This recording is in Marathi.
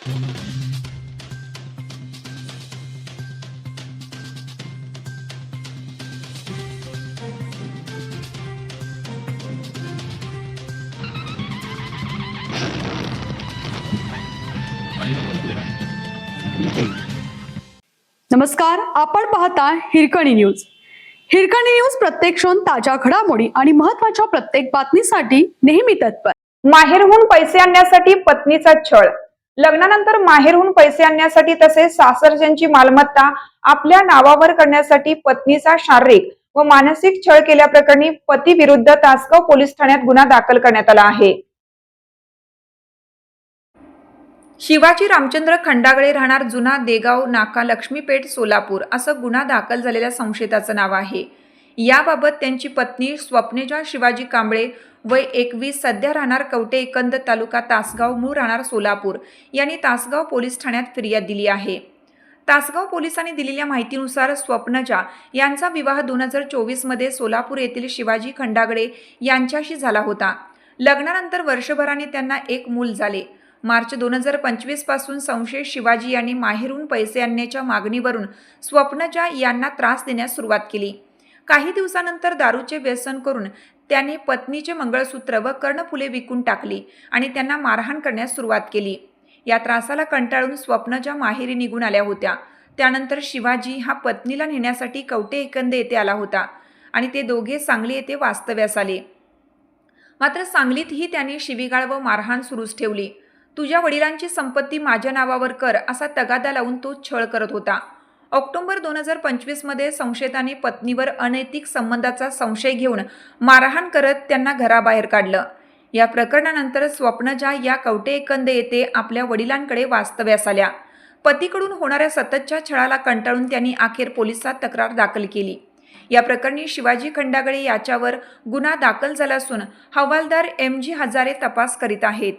नमस्कार, आपण पाहता हिरकणी न्यूज. हिरकणी न्यूज प्रत्येक क्षण ताज्या घडामोडी आणि महत्त्वाच्या प्रत्येक बातमीसाठी नेहमी तत्पर. माहेरहून पैसे आणण्यासाठी पत्नीचा छळ. लग्नानंतर माहेरहून पैसे आणण्यासाठी तसेच सासरच्यांची मालमत्ता आपल्या नावावर करण्यासाठी पत्नीचा शारीरिक व मानसिक छळ केल्याप्रकरणी पती विरुद्ध तासगाव पोलीस ठाण्यात गुन्हा दाखल करण्यात आला आहे. शिवाजी रामचंद्र खंडागळे, राहणार जुना देगाव नाका, लक्ष्मीपेठ, सोलापूर असं गुन्हा दाखल झालेल्या संशयिताचं नाव आहे. याबाबत त्यांची पत्नी स्वप्नेजा शिवाजी कांबळे वय 21, सध्या राहणार कवटे एकंद, तालुका तासगाव, मूळ राहणार सोलापूर यांनी तासगाव पोलीस ठाण्यात फिर्याद दिली आहे. तासगाव पोलिसांनी दिलेल्या माहितीनुसार स्वप्नजा यांचा विवाह 2024 मध्ये सोलापूर येथील शिवाजी खंडागळे यांच्याशी झाला होता. लग्नानंतर वर्षभराने त्यांना एक मूल झाले. मार्च 2025 पासून संशयित शिवाजी यांनी माहेरून पैसे आणण्याच्या मागणीवरून स्वप्नजा यांना त्रास देण्यास सुरुवात केली. काही दिवसानंतर दारूचे व्यसन करून त्यांनी पत्नीचे मंगळसूत्र व कर्णफुले विकून टाकली आणि त्यांना मारहाण करण्यास सुरुवात केली. या त्रासाला कंटाळून स्वप्नजा माहेरी निघून आल्या होत्या. त्यानंतर शिवाजी हा पत्नीला नेण्यासाठी कवटे एकंद येथे आला होता आणि ते दोघे सांगली येथे वास्तव्यास आले. मात्र सांगलीतही त्यांनी शिवीगाळ व मारहाण सुरूच ठेवली. तुझ्या वडिलांची संपत्ती माझ्या नावावर कर असा तगादा लावून तो छळ करत होता. ऑक्टोबर 2025 मध्ये संशयितांनी पत्नीवर अनैतिक संबंधाचा संशय घेऊन मारहाण करत त्यांना घराबाहेर काढलं. या प्रकरणानंतर स्वप्नजा या कवटे एकंद येथे आपल्या वडिलांकडे वास्तव्यास आल्या. पतीकडून होणाऱ्या सततच्या छळाला कंटाळून त्यांनी अखेर पोलिसात तक्रार दाखल केली. या प्रकरणी शिवाजी खंडागळे याच्यावर गुन्हा दाखल झाला असून हवालदार MG हजारे तपास करीत आहेत.